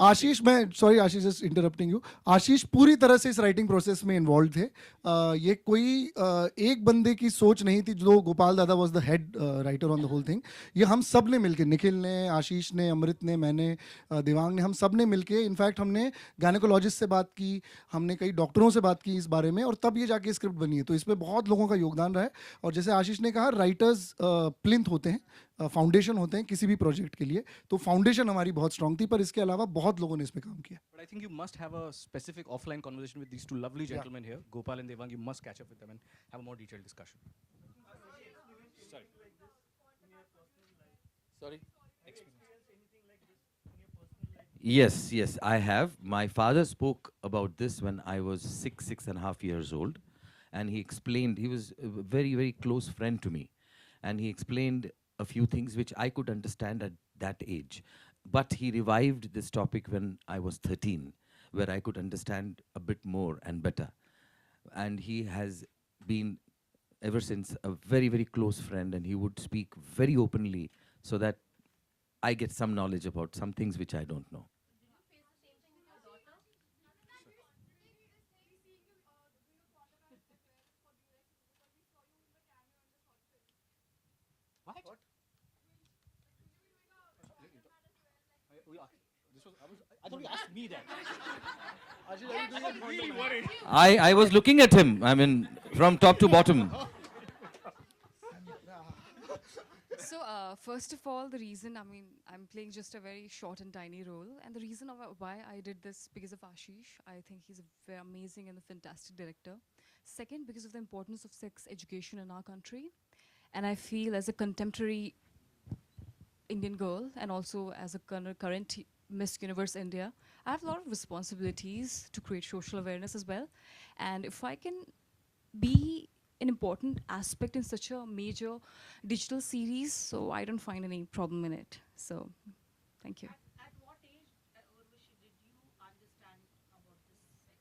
आशीष, मैं sorry Ashish just interrupting you, Ashish पूरी तरह से इस राइटिंग प्रोसेस में इन्वॉल्व थे। ये कोई एक बंदे की सोच नहीं थी, जो Gopal Dada was the head writer on the whole thing. ये हम सब ने मिलके, निखिल ने, आशीष ने, अमृत ने, मैंने, देवांग ने, हम सब ने मिलके, इनफैक्ट हमने गायनेकोलॉजिस्ट से बात की, हमने कई डॉक्टरों से बात की इस बारे में, और तब ये जाके स्क्रिप्ट बनी है। तो इसमें बहुत लोगों का योगदान रहा है। और जैसे आशीष ने कहा, राइटर्स प्लिंथ होते हैं, फाउंडेशन होते हैं किसी भी प्रोजेक्ट के लिए। तो फाउंडेशन हमारी बहुत स्ट्रांग थी, पर इसके अलावा बहुत लोगों ने इस पे काम किया। But I think you must have a specific offline conversation with these two lovely gentlemen here, Gopal and Devang. You must catch up with them and have a more detailed discussion. Sorry. Sorry. Yes, yes, I have. My father spoke about this when I was 6.5 years old, and he explained, he was a very, very close friend to me, and he explained a few things which I could understand at that age. But he revived this topic when I was 13, where I could understand a bit more and better. And he has been ever since a very, very close friend, and he would speak very openly so that I get some knowledge about some things which I don't know. What? I thought you asked me that. I'm really worried. I was looking at him, I mean, from top to bottom. So, first of all, the reason, I mean, I'm playing just a very short and tiny role. And the reason of why I did this, because of Ashish. I think he's a very amazing and a fantastic director. Second, because of the importance of sex education in our country. And I feel as a contemporary Indian girl, and also as a current Miss Universe India, I have a lot of responsibilities to create social awareness as well. And if I can be an important aspect in such a major digital series, so I don't find any problem in it. So, thank you. At what age, Urvashi, did you understand about this sex chat?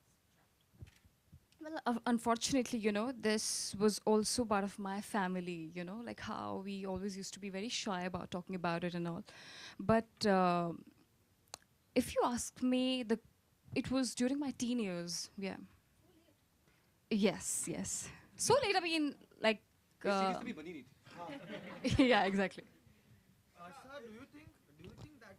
Well, unfortunately, you know, this was also part of my family, you know, like how we always used to be very shy about talking about it and all. But if you ask me, it was during my teen years, yeah. Yes, yes. So late, I mean, like, yeah, exactly. Sir, do you think that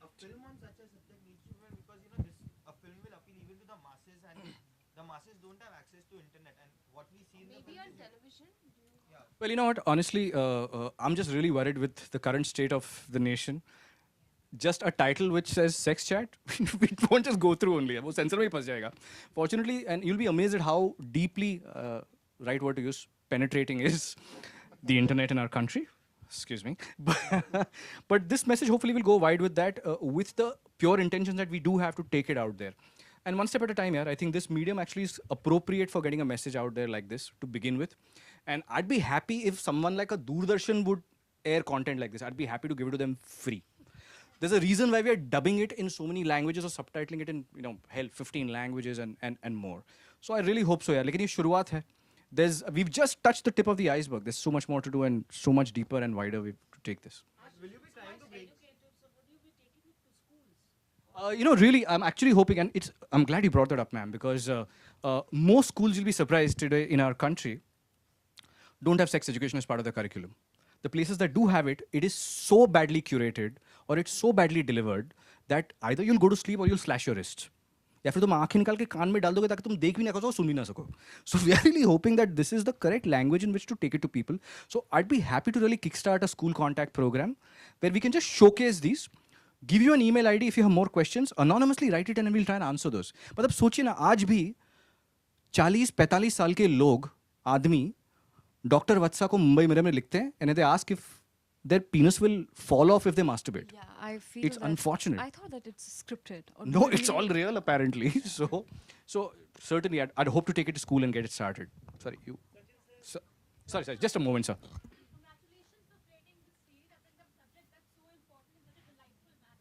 a film on such a subject needs to be, because you know this, a film will appeal even to the masses, and the masses don't have access to internet, and what we see in the Maybe film on is television? Well, you know what? Honestly, I'm just really worried with the current state of the nation. Just a title which says sex chat, it won't just go through only. वो censor में ही फंस जाएगा. Fortunately, and you'll be amazed at how deeply, right word to use, penetrating is the internet in our country. Excuse me. But this message hopefully will go wide with that, with the pure intention that we do have to take it out there. And one step at a time, yeah, I think this medium actually is appropriate for getting a message out there like this to begin with. And I'd be happy if someone like a Doordarshan would air content like this. I'd be happy to give it to them free. There's a reason why we are dubbing it in so many languages or subtitling it in, you know, hell, 15 languages and more. So I really hope so, yeah. लेकिन ये शुरुआत है. We've just touched the tip of the iceberg. There's so much more to do and so much deeper and wider way to take this. will you be trying to break? So would you be taking it to schools? You know, really, I'm actually hoping, and I'm glad you brought that up, ma'am, because most schools, you'll be surprised today in our country, don't have sex education as part of the curriculum. The places that do have it, it is so badly curated or it's so badly delivered that either you'll go to sleep or you'll slash your wrists. या फिर तुम आँखें निकाल के कान में डाल दोगे ताकि तुम देख भी ना सको सुन भी ना सको. So we are really hoping that this is the correct language in which to take it to people. So I'd be happy to really kickstart a school contact program where we can just showcase these, give you an email ID if you have more questions, anonymously write it and we'll try and answer those. मतलब सोचिए ना, आज भी 40-45 साल के लोग, आदमी, doctor वत्सा को मुंबई मिरर में लिखते हैं and they ask if their penis will fall off if they masturbate. Yeah, I feel It's that unfortunate. I thought that it's scripted. Or No, really- it's all real apparently. So certainly I'd hope to take it to school and get it started. Sorry, you. Sorry, just a moment, sir. Congratulations for creating this series. I think the subject that's so important in such a delightful manner.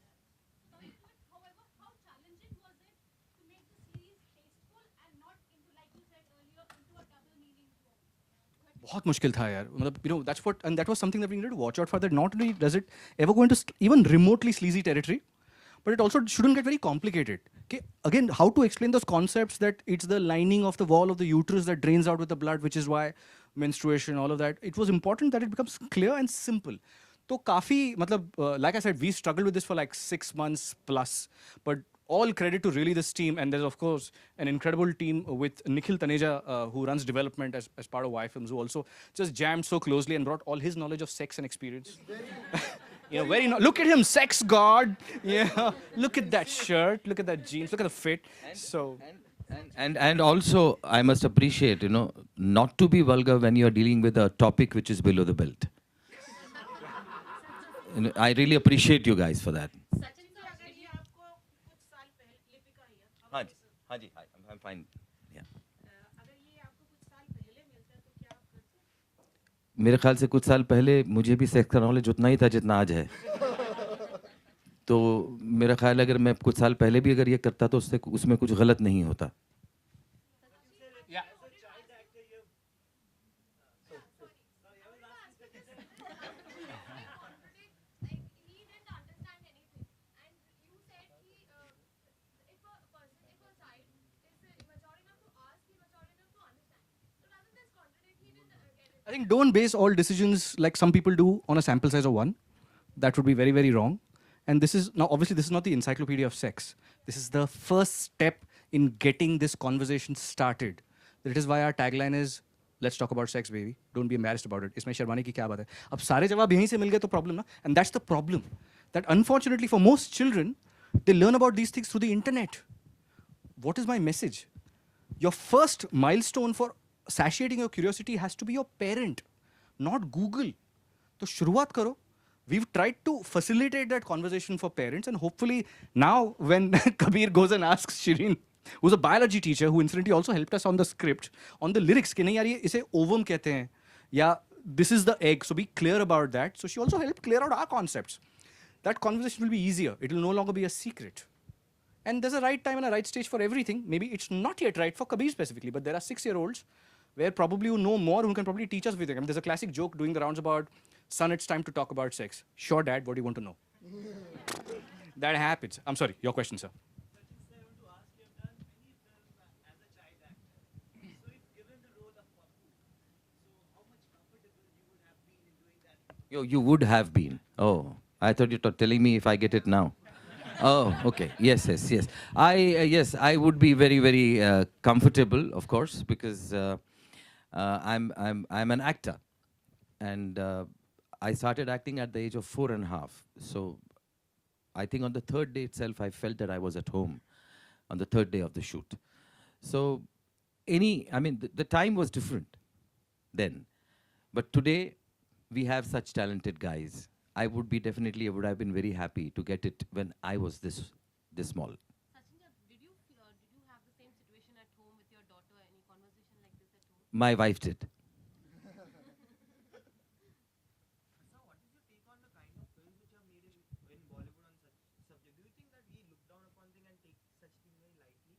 Coming to it, however, how challenging was it to make the series tasteful and not into, like you said earlier, into a double meaning tone? बहुत मुश्किल था यार. मतलब, you know, that was something that we needed to watch out for. That not only does it ever go into even remotely sleazy territory, but it also shouldn't get very complicated. Okay, again, how to explain those concepts that it's the lining of the wall of the uterus that drains out with the blood, which is why menstruation, all of that. It was important that it becomes clear and simple. तो काफी मतलब like I said, we struggled with this for like 6 months plus, but all credit to really this team, and there's of course an incredible team with Nikhil Taneja, who runs development as part of Y Films, who also just jammed so closely and brought all his knowledge of sex and experience. You know, look at him, sex god. Yeah, look at that shirt, look at that jeans, look at the fit. So And also, I must appreciate, you know, not to be vulgar when you're dealing with a topic which is below the belt. You know, I really appreciate you guys for that. Sachin sir अगर ये आपको कुछ साल पहले लिपिका ही है हाँ जी, I'm fine. Yeah. अगर ये आपको कुछ साल पहले मिलता है तो क्या आप करते? मेरे ख्याल से कुछ साल पहले मुझे भी सेक्स का नॉलेज उतना ही था जितना आज है. तो मेरा ख्याल है अगर मैं कुछ साल पहले भी अगर ये करता तो उसमें कुछ गलत नहीं होता. Like he didn't understand anything, and you said he if a child is mature enough to ask, he mature enough to understand. So doesn't this contradict? He didn't get it. I think don't base all decisions like some people do on a sample size of one. That would be very, very wrong. And this is now obviously this is not the encyclopedia of sex. This is the first step in getting this conversation started. That is why our tagline is let's talk about sex, baby. Don't be embarrassed about it. इसमें शर्माने की क्या बात है? अब सारे जवाब यहीं से मिल गए तो problem ना? And that's the problem. That unfortunately for most children, they learn about these things through the internet. What is my message? Your first milestone for satiating your curiosity has to be your parent, not Google. तो शुरुआत करो. We've tried to facilitate that conversation for parents, and hopefully now when Kabir goes and asks Shireen, who's a biology teacher, who incidentally also helped us on the script, on the lyrics, कि नहीं यार ये इसे ovum कहते हैं, या this is the egg, so be clear about that. So she also helped clear out our concepts. That conversation will be easier. It will no longer be a secret. And there's a right time and a right stage for everything. Maybe it's not yet right for Kabir specifically, but there are 6-year-olds where probably you know more, who can probably teach us everything. I mean, there's a classic joke doing the rounds about, son, it's time to talk about sex. Sure, dad, what do you want to know? That happens. I'm sorry, your question, sir. You would have been. Oh, I thought you were telling me if I get it now. Oh, okay. Yes. Yes, I would be very, very comfortable, of course, because I'm an actor, and I started acting at the age of 4.5. So I think on the third day itself, I felt that I was at home on the third day of the shoot. So the time was different then, but today we have such talented guys. I would have been very happy to get it when I was this small. Sachin, did you have the same situation at home with your daughter? Any conversation like this at home? My wife did. Sir, what is your take on the kind of films which are made in Bollywood on such subject? Do you think that we look down upon things and take such things very lightly?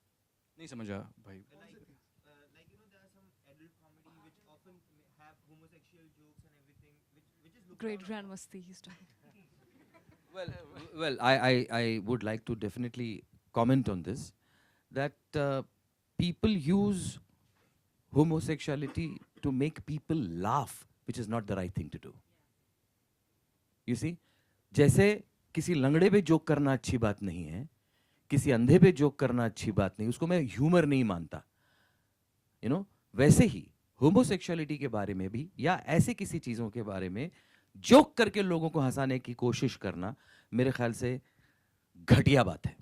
नहीं समझा भाई. Like you know, there are some adult comedy which often have homosexual jokes and everything, which is looked Great down Grand Masti he's talking. Well, I would like to definitely comment on this, that people use homosexuality to make people laugh, which is not the right thing to do. You see, जैसे किसी लंगड़े पे joke करना अच्छी बात नहीं है, किसी अंधे पे जोक करना अच्छी बात नहीं, उसको मैं ह्यूमर नहीं मानता. You know, वैसे ही होमोसेक्सुअलिटी के बारे में भी या ऐसे किसी चीज़ों के बारे में जोक करके लोगों को हंसाने की कोशिश करना मेरे ख्याल से घटिया बात है.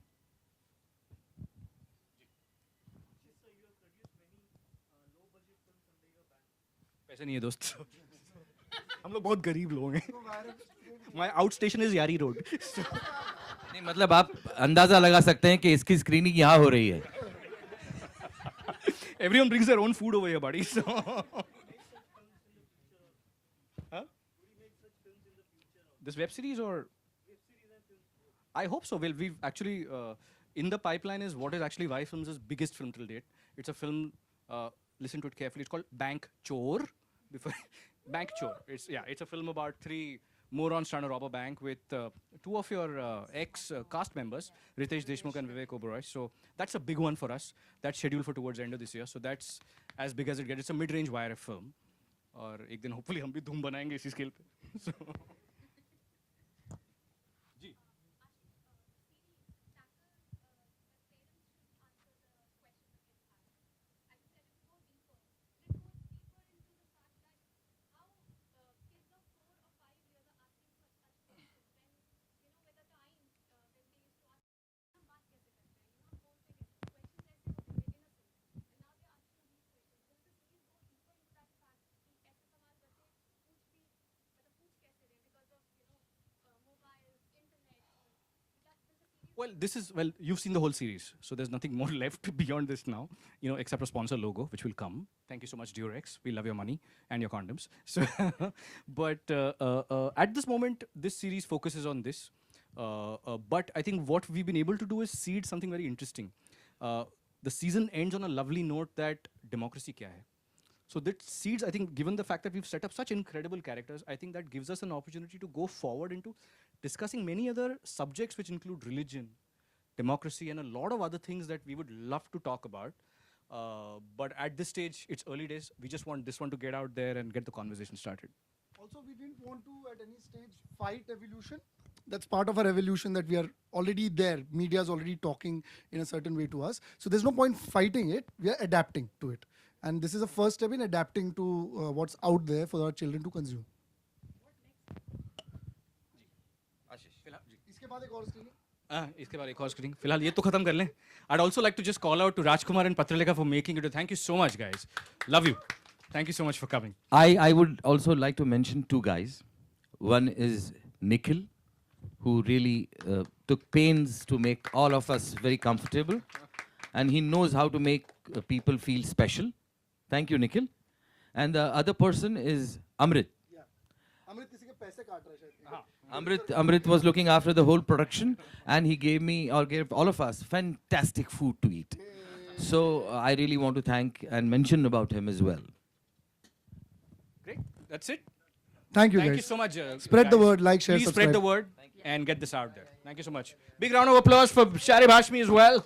पैसे नहीं है दोस्त. हम लोग बहुत गरीब लोग हैं. My outstation is Yari Road. नहीं, मतलब आप अंदाजा लगा सकते हैं कि इसकी स्क्रीनिंग यहाँ हो रही है. Everyone brings their own food over here, buddy. So. Huh? This web series or? I hope so. Well, we've actually in the pipeline is what is actually Y Films' biggest film till date. It's a film. Listen to it carefully. It's called Bank Chor. Bank Chor. It's a film about 3 morons trying to rob a bank with two of your ex cast members, Ritesh Deshmukh and Vivek Oberoi. So that's a big one for us. That's scheduled for towards the end of this year. So that's as big as it gets. It's a mid-range YRF film. और एक दिन hopefully हम भी धूम बनाएंगे इसी scale पे. So well, you've seen the whole series, so there's nothing more left beyond this now, except a sponsor logo, which will come. Thank you so much, Durex. We love your money and your condoms. So, but at this moment, this series focuses on this. But I think what we've been able to do is seed something very interesting. The season ends on a lovely note that democracy kya hai. So that seeds, I think, given the fact that we've set up such incredible characters, I think that gives us an opportunity to go forward into discussing many other subjects which include religion, democracy, and a lot of other things that we would love to talk about. But at this stage, it's early days. We just want this one to get out there and get the conversation started. Also, we didn't want to, at any stage, fight evolution. That's part of our evolution, that we are already there. Media is already talking in a certain way to us. So there's no point fighting it. We are adapting to it. And this is a first step in adapting to what's out there for our children to consume. इसके बाद एक और screening? इसके बाद एक और screening. फिलहाल ये तो खत्म कर लें. I'd also like to just call out to Rajkumar and Patralekha for making it. Thank you so much, guys. Love you. Thank you so much for coming. I would also like to mention two guys. One is Nikhil, who really took pains to make all of us very comfortable. And he knows how to make people feel special. Thank you, Nikhil. And the other person is Amrit. Yeah. Amrit किसी के पैसे काट रहा है शायद. Amrit was looking after the whole production, and he gave all of us fantastic food to eat. So I really want to thank and mention about him as well. Great. That's it. Thank you, Thank guys. you so much. Spread the guys. word, like, share, Please subscribe. spread the word and get this out there. Thank you so much. Big round of applause for Sharib Hashmi as well.